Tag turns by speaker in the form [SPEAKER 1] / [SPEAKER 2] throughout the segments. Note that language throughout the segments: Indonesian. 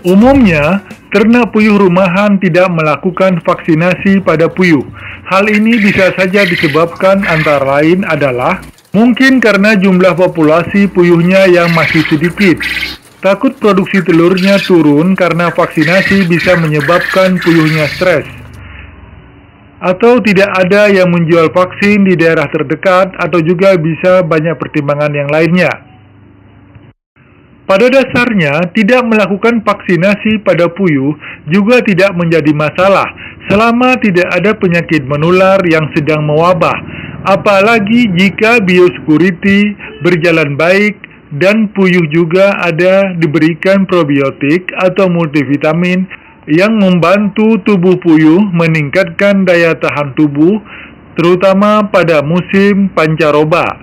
[SPEAKER 1] Umumnya, ternak puyuh rumahan tidak melakukan vaksinasi pada puyuh. Hal ini bisa saja disebabkan antara lain adalah mungkin karena jumlah populasi puyuhnya yang masih sedikit. Takut produksi telurnya turun karena vaksinasi bisa menyebabkan puyuhnya stres. Atau tidak ada yang menjual vaksin di daerah terdekat, atau juga bisa banyak pertimbangan yang lainnya. Pada dasarnya, tidak melakukan vaksinasi pada puyuh juga tidak menjadi masalah selama tidak ada penyakit menular yang sedang mewabah, apalagi jika biosecurity berjalan baik dan puyuh juga ada diberikan probiotik atau multivitamin yang membantu tubuh puyuh meningkatkan daya tahan tubuh, terutama pada musim pancaroba,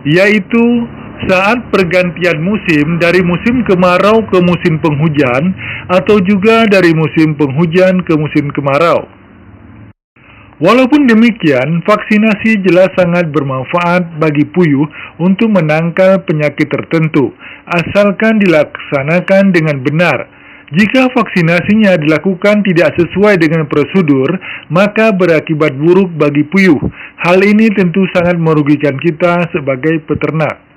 [SPEAKER 1] yaitu saat pergantian musim dari musim kemarau ke musim penghujan, atau juga dari musim penghujan ke musim kemarau. Walaupun demikian, vaksinasi jelas sangat bermanfaat bagi puyuh untuk menangkal penyakit tertentu, asalkan dilaksanakan dengan benar. Jika vaksinasinya dilakukan tidak sesuai dengan prosedur, maka berakibat buruk bagi puyuh. Hal ini tentu sangat merugikan kita sebagai peternak.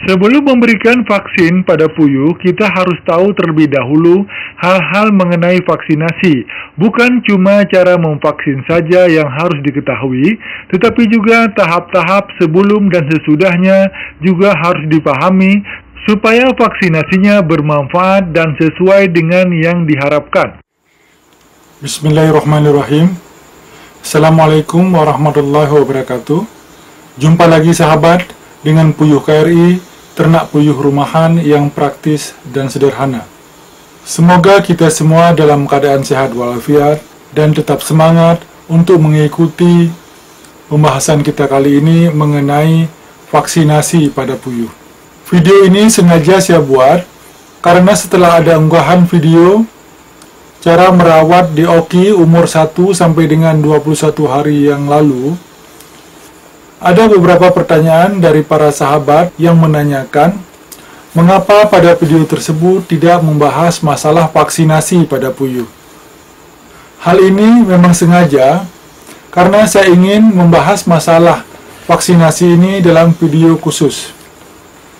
[SPEAKER 1] Sebelum memberikan vaksin pada puyuh, kita harus tahu terlebih dahulu hal-hal mengenai vaksinasi. Bukan cuma cara memvaksin saja yang harus diketahui, tetapi juga tahap-tahap sebelum dan sesudahnya juga harus dipahami supaya vaksinasinya bermanfaat dan sesuai dengan yang diharapkan.
[SPEAKER 2] Bismillahirrahmanirrahim. Assalamualaikum warahmatullahi wabarakatuh. Jumpa lagi sahabat dengan Puyuh KRI, ternak puyuh rumahan yang praktis dan sederhana. Semoga kita semua dalam keadaan sehat walafiat dan tetap semangat untuk mengikuti pembahasan kita kali ini mengenai vaksinasi pada puyuh. Video ini sengaja saya buat karena setelah ada unggahan video cara merawat DOKI umur 1 sampai dengan 21 hari yang lalu, ada beberapa pertanyaan dari para sahabat yang menanyakan mengapa pada video tersebut tidak membahas masalah vaksinasi pada puyuh. Hal ini memang sengaja karena saya ingin membahas masalah vaksinasi ini dalam video khusus.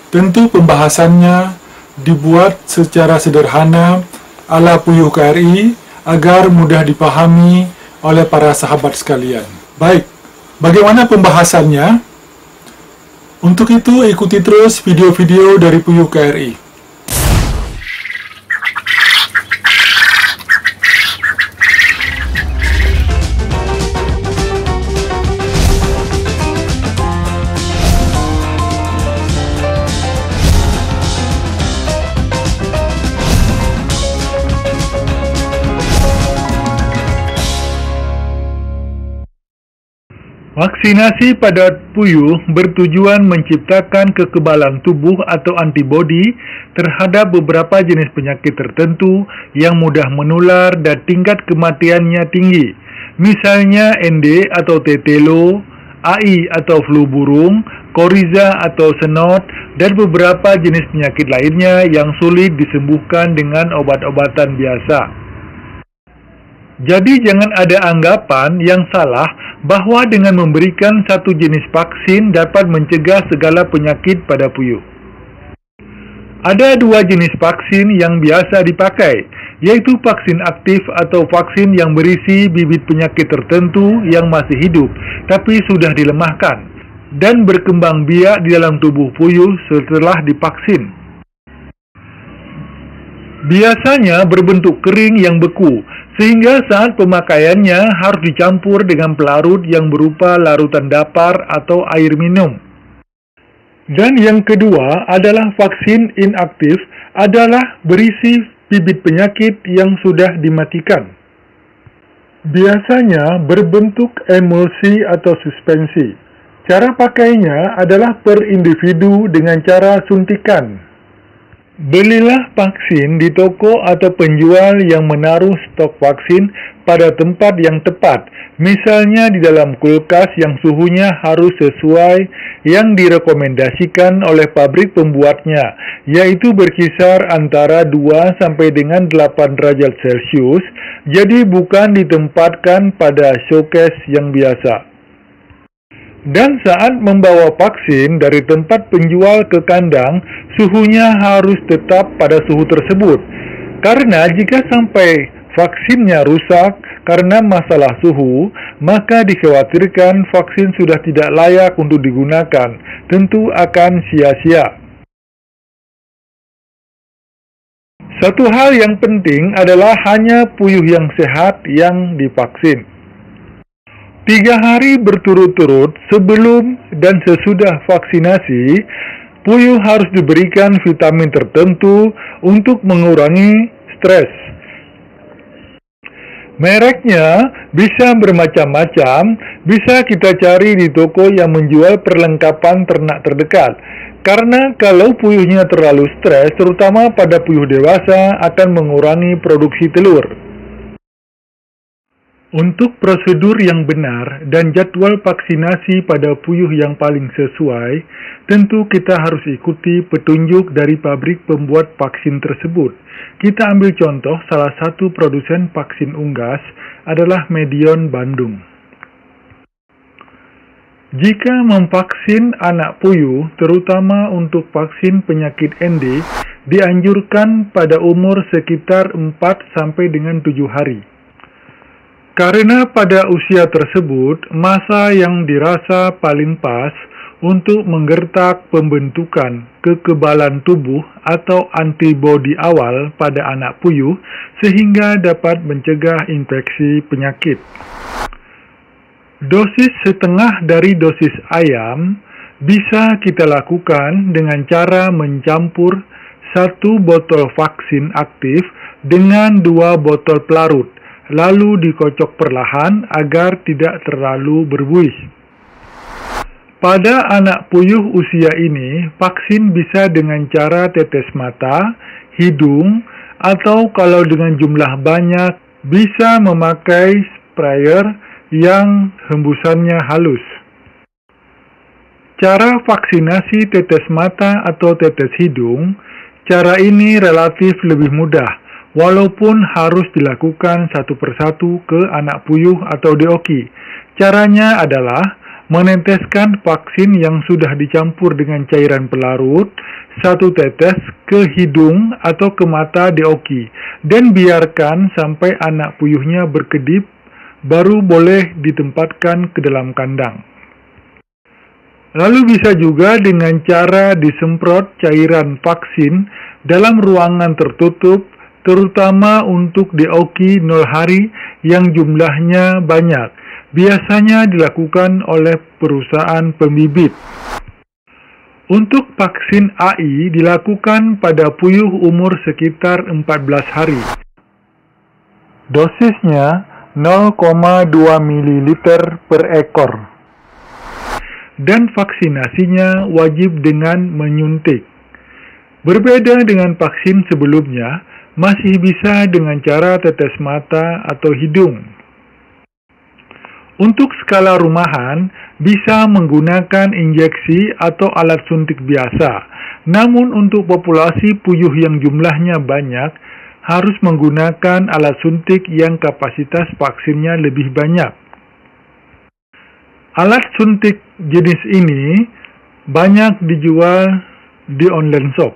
[SPEAKER 2] Tentu pembahasannya dibuat secara sederhana ala Puyuh KRI agar mudah dipahami oleh para sahabat sekalian. Baik, bagaimana pembahasannya? Untuk itu, ikuti terus video-video dari Puyuh KRI.
[SPEAKER 1] Vaksinasi pada puyuh bertujuan menciptakan kekebalan tubuh atau antibodi terhadap beberapa jenis penyakit tertentu yang mudah menular dan tingkat kematiannya tinggi. Misalnya ND atau tetelo, AI atau flu burung, koriza atau senot, dan beberapa jenis penyakit lainnya yang sulit disembuhkan dengan obat-obatan biasa. Jadi jangan ada anggapan yang salah bahwa dengan memberikan satu jenis vaksin dapat mencegah segala penyakit pada puyuh. Ada dua jenis vaksin yang biasa dipakai, yaitu vaksin aktif atau vaksin yang berisi bibit penyakit tertentu yang masih hidup, tapi sudah dilemahkan, dan berkembang biak di dalam tubuh puyuh setelah divaksin. Biasanya berbentuk kering yang beku, sehingga saat pemakaiannya harus dicampur dengan pelarut yang berupa larutan dapar atau air minum. Dan yang kedua adalah vaksin inaktif, adalah berisi bibit penyakit yang sudah dimatikan. Biasanya berbentuk emulsi atau suspensi. Cara pakainya adalah per individu dengan cara suntikan. Belilah vaksin di toko atau penjual yang menaruh stok vaksin pada tempat yang tepat, misalnya di dalam kulkas yang suhunya harus sesuai yang direkomendasikan oleh pabrik pembuatnya, yaitu berkisar antara 2 sampai dengan 8 derajat Celcius, jadi bukan ditempatkan pada showcase yang biasa. Dan saat membawa vaksin dari tempat penjual ke kandang, suhunya harus tetap pada suhu tersebut. Karena jika sampai vaksinnya rusak karena masalah suhu, maka dikhawatirkan vaksin sudah tidak layak untuk digunakan, tentu akan sia-sia. Satu hal yang penting adalah hanya puyuh yang sehat yang divaksin. 3 hari berturut-turut sebelum dan sesudah vaksinasi, puyuh harus diberikan vitamin tertentu untuk mengurangi stres. Mereknya bisa bermacam-macam, bisa kita cari di toko yang menjual perlengkapan ternak terdekat. Karena kalau puyuhnya terlalu stres, terutama pada puyuh dewasa, akan mengurangi produksi telur. Untuk prosedur yang benar dan jadwal vaksinasi pada puyuh yang paling sesuai, tentu kita harus ikuti petunjuk dari pabrik pembuat vaksin tersebut. Kita ambil contoh salah satu produsen vaksin unggas adalah Medion Bandung. Jika memvaksin anak puyuh, terutama untuk vaksin penyakit ND, dianjurkan pada umur sekitar 4 sampai dengan 7 hari. Karena pada usia tersebut, masa yang dirasa paling pas untuk menggertak pembentukan kekebalan tubuh atau antibodi awal pada anak puyuh sehingga dapat mencegah infeksi penyakit. Dosis setengah dari dosis ayam bisa kita lakukan dengan cara mencampur 1 botol vaksin aktif dengan 2 botol pelarut, lalu dikocok perlahan agar tidak terlalu berbuih. Pada anak puyuh usia ini, vaksin bisa dengan cara tetes mata, hidung, atau kalau dengan jumlah banyak, bisa memakai sprayer yang hembusannya halus. Cara vaksinasi tetes mata atau tetes hidung, cara ini relatif lebih mudah, walaupun harus dilakukan satu persatu ke anak puyuh atau DOKI. Caranya adalah meneteskan vaksin yang sudah dicampur dengan cairan pelarut, 1 tetes ke hidung atau ke mata DOKI, dan biarkan sampai anak puyuhnya berkedip, baru boleh ditempatkan ke dalam kandang. Lalu bisa juga dengan cara disemprot cairan vaksin dalam ruangan tertutup, terutama untuk DOKI 0 hari yang jumlahnya banyak, biasanya dilakukan oleh perusahaan pembibit. Untuk vaksin AI dilakukan pada puyuh umur sekitar 14 hari. Dosisnya 0,2 ml per ekor. Dan vaksinasinya wajib dengan menyuntik. Berbeda dengan vaksin sebelumnya, masih bisa dengan cara tetes mata atau hidung. Untuk skala rumahan, bisa menggunakan injeksi atau alat suntik biasa. Namun untuk populasi puyuh yang jumlahnya banyak, harus menggunakan alat suntik yang kapasitas vaksinnya lebih banyak. Alat suntik jenis ini banyak dijual di online shop.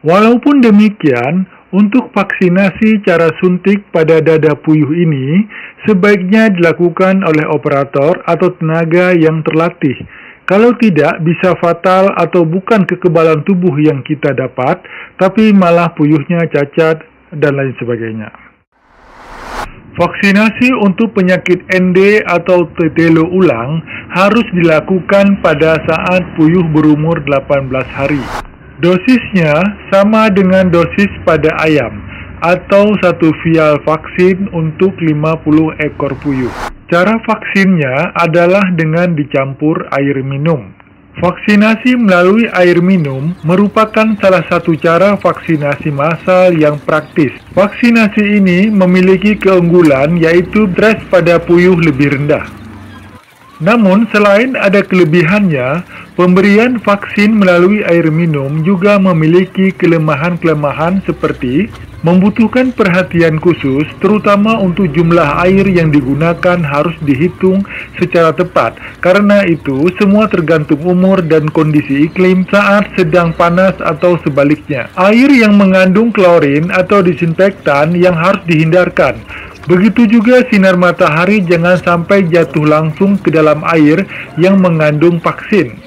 [SPEAKER 1] Walaupun demikian, untuk vaksinasi cara suntik pada dada puyuh ini sebaiknya dilakukan oleh operator atau tenaga yang terlatih. Kalau tidak, bisa fatal atau bukan kekebalan tubuh yang kita dapat, tapi malah puyuhnya cacat dan lain sebagainya. Vaksinasi untuk penyakit ND atau tetelo ulang harus dilakukan pada saat puyuh berumur 18 hari. Dosisnya sama dengan dosis pada ayam. atau 1 vial vaksin untuk 50 ekor puyuh. Cara vaksinnya adalah dengan dicampur air minum. Vaksinasi melalui air minum merupakan salah satu cara vaksinasi massal yang praktis. Vaksinasi ini memiliki keunggulan yaitu stres pada puyuh lebih rendah. Namun, selain ada kelebihannya, pemberian vaksin melalui air minum juga memiliki kelemahan-kelemahan seperti membutuhkan perhatian khusus, terutama untuk jumlah air yang digunakan harus dihitung secara tepat. Karena itu, semua tergantung umur dan kondisi iklim saat sedang panas atau sebaliknya. Air yang mengandung klorin atau disinfektan yang harus dihindarkan. Begitu juga sinar matahari jangan sampai jatuh langsung ke dalam air yang mengandung vaksin.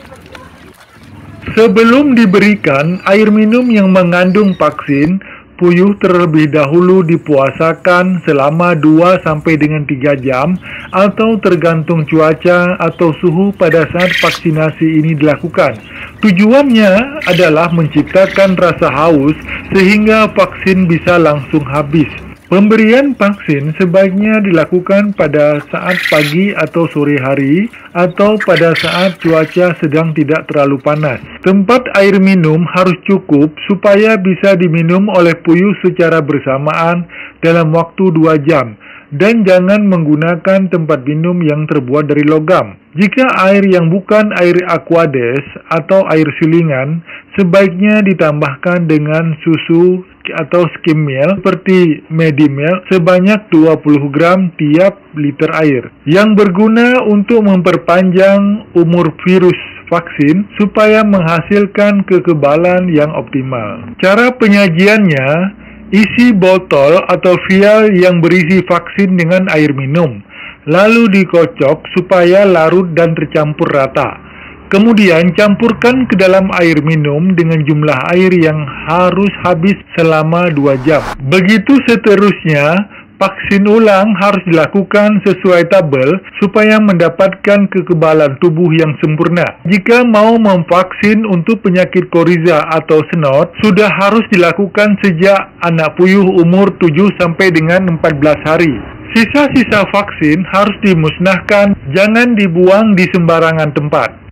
[SPEAKER 1] Sebelum diberikan air minum yang mengandung vaksin, puyuh terlebih dahulu dipuasakan selama 2-3 jam atau tergantung cuaca atau suhu pada saat vaksinasi ini dilakukan. Tujuannya adalah menciptakan rasa haus sehingga vaksin bisa langsung habis. Pemberian vaksin sebaiknya dilakukan pada saat pagi atau sore hari atau pada saat cuaca sedang tidak terlalu panas. Tempat air minum harus cukup supaya bisa diminum oleh puyuh secara bersamaan dalam waktu 2 jam. Dan jangan menggunakan tempat minum yang terbuat dari logam. Jika air yang bukan air aquades atau air sulingan, sebaiknya ditambahkan dengan susu atau skim milk seperti Medimilk sebanyak 20 gram tiap liter air, yang berguna untuk memperpanjang umur virus vaksin supaya menghasilkan kekebalan yang optimal. Cara penyajiannya, isi botol atau vial yang berisi vaksin dengan air minum, lalu dikocok supaya larut dan tercampur rata. Kemudian campurkan ke dalam air minum dengan jumlah air yang harus habis selama 2 jam. Begitu seterusnya, vaksin ulang harus dilakukan sesuai tabel supaya mendapatkan kekebalan tubuh yang sempurna. Jika mau memvaksin untuk penyakit koriza atau snot, sudah harus dilakukan sejak anak puyuh umur 7 sampai dengan 14 hari. Sisa-sisa vaksin harus dimusnahkan, jangan dibuang di sembarangan tempat.